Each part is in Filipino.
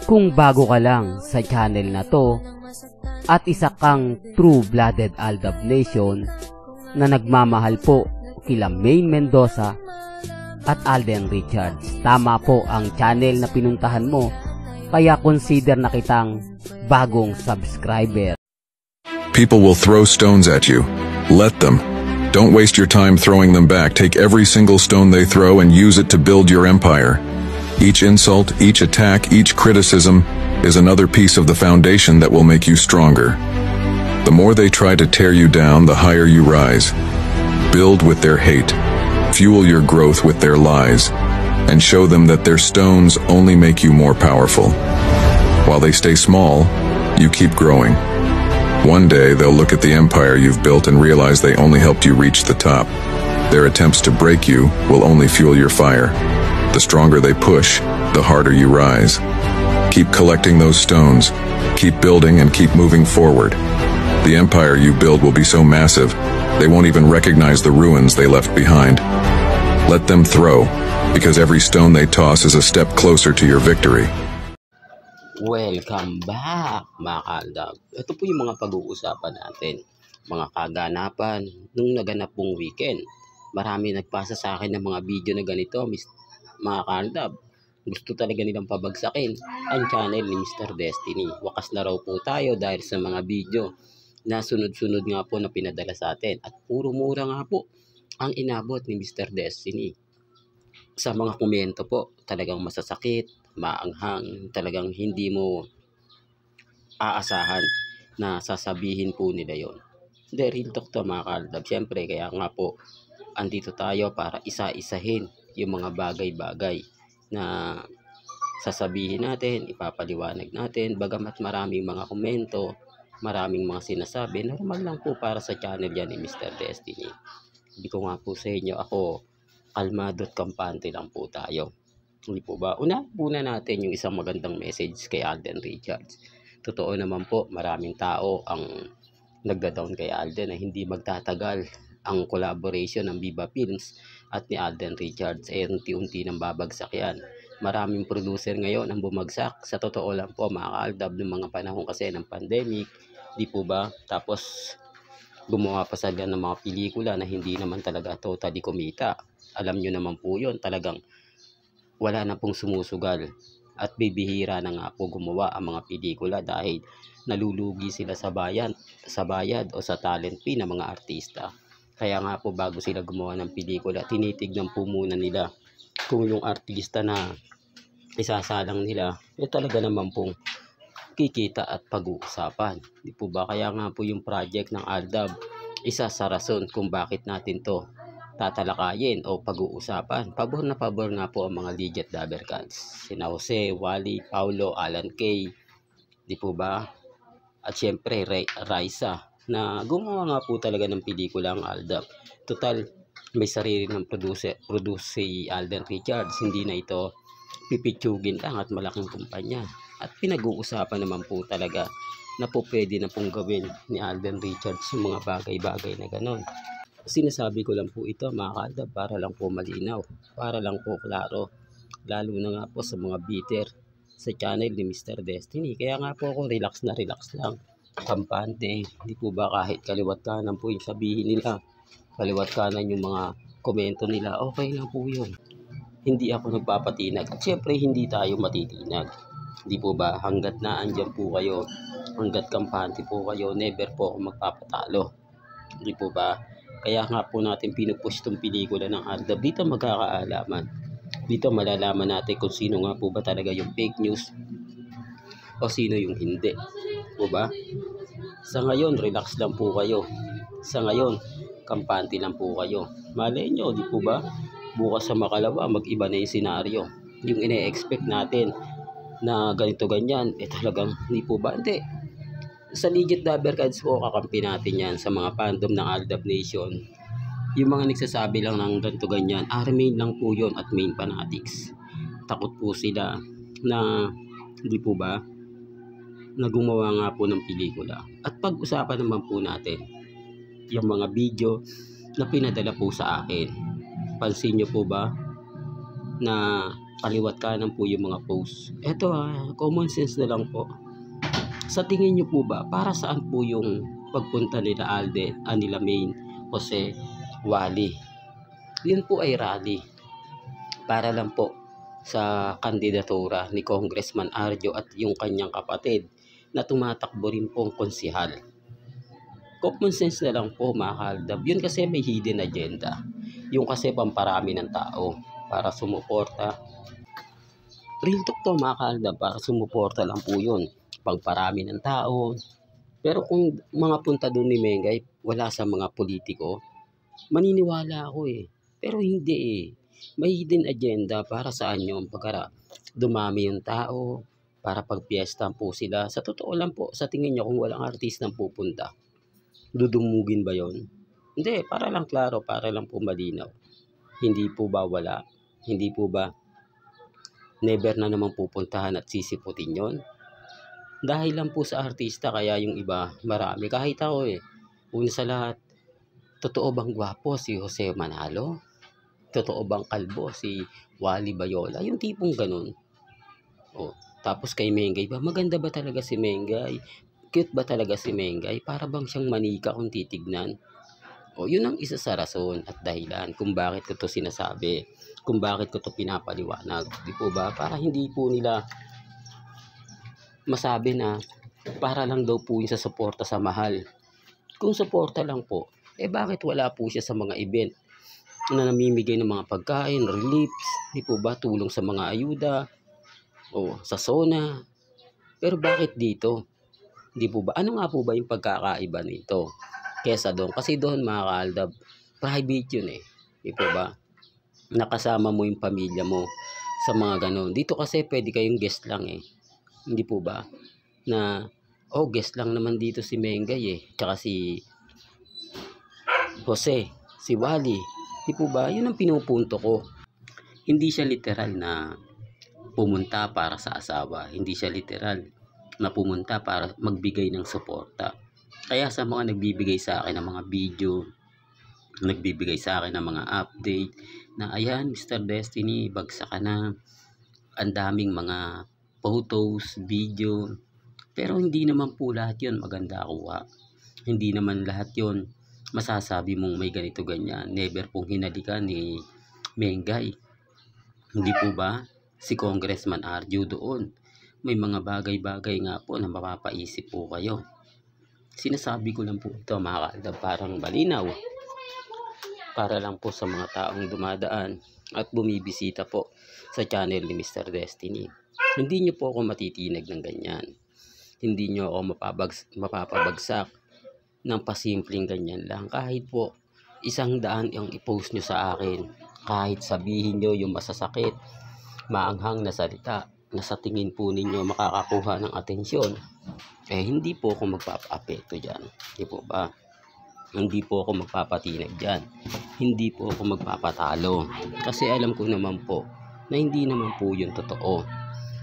Kung bago ka lang sa channel na to at isa kang true-blooded Aldab Nation na nagmamahal po kila Maine Mendoza at Alden Richards, tama po ang channel na pinuntahan mo, kaya consider na kitang bagong subscriber. People will throw stones at you. Let them. Don't waste your time throwing them back. Take every single stone they throw and use it to build your empire. Each insult, each attack, each criticism is another piece of the foundation that will make you stronger. The more they try to tear you down, the higher you rise. Build with their hate. Fuel your growth with their lies, and show them that their stones only make you more powerful. While they stay small, you keep growing. One day, they'll look at the empire you've built and realize they only helped you reach the top. Their attempts to break you will only fuel your fire. The stronger they push, the harder you rise. Keep collecting those stones, keep building and keep moving forward. The empire you build will be so massive, they won't even recognize the ruins they left behind. Let them throw, because every stone they toss is a step closer to your victory. Welcome back mga kaaldab. Ito po yung mga pag-uusapan natin, mga kaganapan nung naganap pong weekend. Marami nagpasa sa akin ng mga video na ganito, mga kaaldab. Gusto talaga nilang pabagsakin ang channel ni Mr. Destiny. Wakas na raw po tayo dahil sa mga video na sunod-sunod nga po na pinadala sa atin. At puro mura nga po ang inabot ni Mr. Destiny. Sa mga komento po, talagang masasakit, maanghang, talagang hindi mo aasahan na sasabihin po nila yon. Hindi, real talk to mga kaaldab. Siyempre, kaya nga po, andito tayo para isa-isahin yung mga bagay-bagay na sasabihin natin, ipapaliwanag natin. Bagamat maraming mga komento, maraming mga sinasabi, normal lang po para sa channel yan ni Mr. Destiny. Hindi ko nga po sa inyo, ako kalmado at kampante lang po tayo. Hindi po ba? Una natin yung isang magandang message kay Alden Richards. Totoo naman po, maraming tao ang nagda-down kay Alden na hindi magtatagal ang collaboration ng Viva Films at ni Alden Richards. Unti-unti nang babagsak yan. Maraming producer ngayon ang bumagsak. Sa totoo lang po mga kaaldab, ng mga panahon kasi ng pandemic, di po ba? Tapos gumawa pa sila ng mga pelikula na hindi naman talaga totally kumita. Alam nyo naman po yun, talagang wala na pong sumusugal. At bibihira na nga po gumawa ang mga pelikula dahil nalulugi sila sa bayad o sa talent fee ng mga artista. Kaya nga po bago sila gumawa ng pelikula, tinitignan po muna nila kung yung artista na isasalang nila, talaga naman pong kikita at pag-uusapan. Di po ba? Kaya nga po yung project ng Aldab, isa sa rason kung bakit natin to tatalakayin o pag-uusapan. Pabor na pabor nga po ang mga legit Dabercans. Sina Jose, Wally, Paulo, Alan Kay, di po ba? At syempre Raisa, na gumawa nga po talaga ng pelikula ang Aldab. Total, may sarili ng produce si Alden Richards. Hindi na ito pipitsugin lang at malaking kumpanya. At pinag-uusapan naman po talaga na po pwede na pong gawin ni Alden Richards yung mga bagay-bagay na ganon. Sinasabi ko lang po ito mga kaaldab para lang po malinaw, para lang po klaro. Lalo na nga po sa mga bitter sa channel ni Mr. Destiny. Kaya nga po ako relax lang. Kampante, hindi po ba kahit kaliwat kanan po yung sabihin nila, kaliwat kanan yung mga komento nila, okay lang po yun. Hindi ako nagpapatinag at syempre hindi tayo matitinag. Hindi po ba, hanggat na andyan po kayo, hanggat kampante po kayo, never po ako magpapatalo. Hindi po ba? Kaya nga po natin pinupush itong pelikula ng Aldab. Dito magkakaalaman. Dito malalaman natin kung sino nga po ba talaga yung fake news o sino yung hindi. Po ba? Sa ngayon, relax lang po kayo. Sa ngayon, kampante lang po kayo. Malay nyo, di po ba? Bukas sa makalawa, mag-iba na yung senaryo. Yung ine-expect natin na ganito ganyan, talagang hindi po ba? Hindi. Sa legit Dabercans po, kakampi natin yan sa mga fandom ng Aldab Nation. Yung mga nagsasabi lang ng ganito ganyan, remain lang po yun at main fanatics. Takot po sila na, hindi po ba, na gumawa nga po ng pelikula. At pag-usapan naman po natin yung mga video na pinadala po sa akin. Pansin nyo po ba? na kaliwat kanan po yung mga post. Ito common sense na lang po. Sa tingin niyo po ba, para saan po yung pagpunta nila Alden, nila Main, Jose, Wally? Yun po ay rally. Para lang po sa kandidatura ni Congressman Arjo at yung kanyang kapatid na tumatakbo rin pong konsihal. Common sense na lang po mga kaaldab. Yun kasi may hidden agenda. Yung kasi pamparami ng tao para sumuporta. Real talk to mga kaaldab, para sumuporta lang po yun. Pagparami ng tao. Pero kung mga punta doon ni Mengay, wala sa mga politiko, maniniwala ako Pero hindi May hidden agenda para saan yun. Pagkara dumami yung tao, para pagpiesta po sila. Sa totoo lang po, sa tingin nyo kung walang artistang pupunta, dudumugin ba yon? Hindi, para lang klaro, para lang po malinaw. Hindi po ba wala? Hindi po ba never na naman pupuntahan at sisiputin yon? Dahil lang po sa artista, kaya yung iba marami. Kahit ako una sa lahat, totoo bang gwapo si Jose Manalo? Totoo bang kalbo si Wally Bayola? Yung tipong ganun. Tapos kay Mengay ba, maganda ba talaga si Mengay? Cute ba talaga si Mengay? Para bang siyang manika kung titignan? Yun ang isa sa rason at dahilan kung bakit ko to sinasabi, kung bakit ko to pinapaliwanag. Di po ba? Para hindi po nila masabi na para lang daw po yun sa suporta sa mahal. Kung suporta lang po, bakit wala po siya sa mga event na namimigay ng mga pagkain, reliefs, di po ba, tulong sa mga ayuda, sa SONA. Pero bakit dito? Di po ba? Ano nga po ba yung pagkakaiba nito kesa doon? Kasi doon mga kaaldab, private yun Di po ba? Nakasama mo yung pamilya mo sa mga ganon. Dito kasi pwede kayong guest lang Hindi po ba? Na, guest lang naman dito si Mengay tsaka si Jose, si Wally. Di po ba? Yun ang pinupunto ko. Hindi siya literal na pumunta para sa asawa. Hindi siya literal na pumunta para magbigay ng suporta. Kaya sa mga nagbibigay sa akin ng mga video, nagbibigay sa akin ng mga update, na ayan, Mr. Destiny, bagsak ka na. Ang daming mga photos, video. Pero hindi naman po lahat yun maganda kuha. Hindi naman lahat yun masasabi mong may ganito ganyan. Never pong hinalikan ni Mengay. Hindi po ba? Si Congressman Arjo doon. May mga bagay-bagay nga po na mapapaisip po kayo. Sinasabi ko lang po ito mga kaaldab, parang malinaw. Para lang po sa mga taong dumadaan at bumibisita po sa channel ni Mr. Destiny. Hindi nyo po ako matitinag ng ganyan. Hindi nyo ako mapapabagsak ng pasimpleng ganyan lang. Kahit po 100 yung i-post nyo sa akin, kahit sabihin nyo yung masasakit, maanghang na salita na sa tingin po ninyo makakakuha ng atensyon, hindi po ako magpapa-apekto dyan. Hindi po ba? Hindi po ako magpapatinag dyan. Hindi po ako magpapatalo. Kasi alam ko naman po na hindi naman po yun totoo.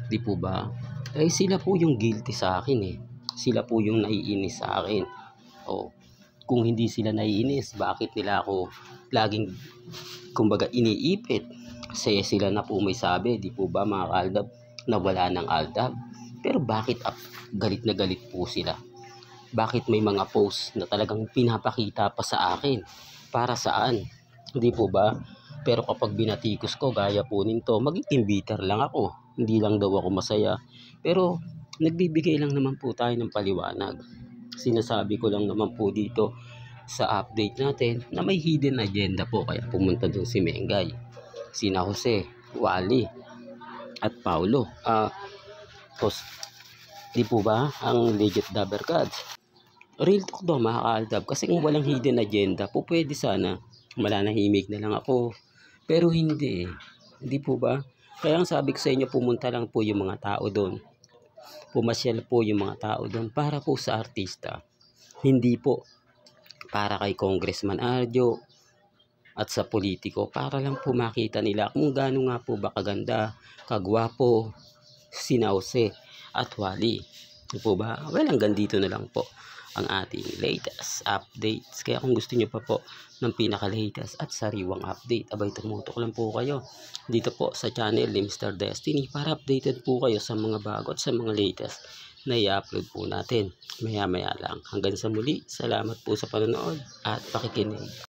Di po ba? Sila po yung guilty sa akin Sila po yung naiinis sa akin. Kung hindi sila naiinis, bakit nila ako laging, kumbaga, iniipit? Kasi sila na po may sabi, di po ba mga kaaldab, na wala ng aldab. Pero bakit galit na galit po sila? Bakit may mga post na talagang pinapakita pa sa akin? Para saan? Di po ba? Pero kapag binatikos ko, gaya po nito, magiging bitter lang ako. Hindi lang daw ako masaya. Pero nagbibigay lang naman po tayo ng paliwanag. Sinasabi ko lang naman po dito sa update natin na may hidden agenda po, kaya pumunta doon si Mengay, sina Jose, Wally at Paulo. Di po ba ang legit Dabber Gods? Real talk daw mga kaaldab, kasi kung walang hidden agenda po, pwede sana mananahimik na lang ako. Pero hindi Hindi po ba? Kaya ang sabi ko sa inyo, pumunta lang po yung mga tao doon. Pumasyal po yung mga tao doon para po sa artista. Hindi po para kay Congressman Arjo at sa politiko, para lang po makita nila kung gaano nga po ba kaganda, kagwapo sina Jose at Wally. Di po ba? Well, hanggang dito na lang po. ang ating latest updates. Kaya kung gusto nyo pa po ng pinaka-latest at sariwang update, abay tumutok lang po kayo dito po sa channel ni Mr. Destiny para updated po kayo sa mga bago at sa mga latest na i-upload po natin maya-maya lang. Hanggang sa muli, salamat po sa panonood at pakikinig.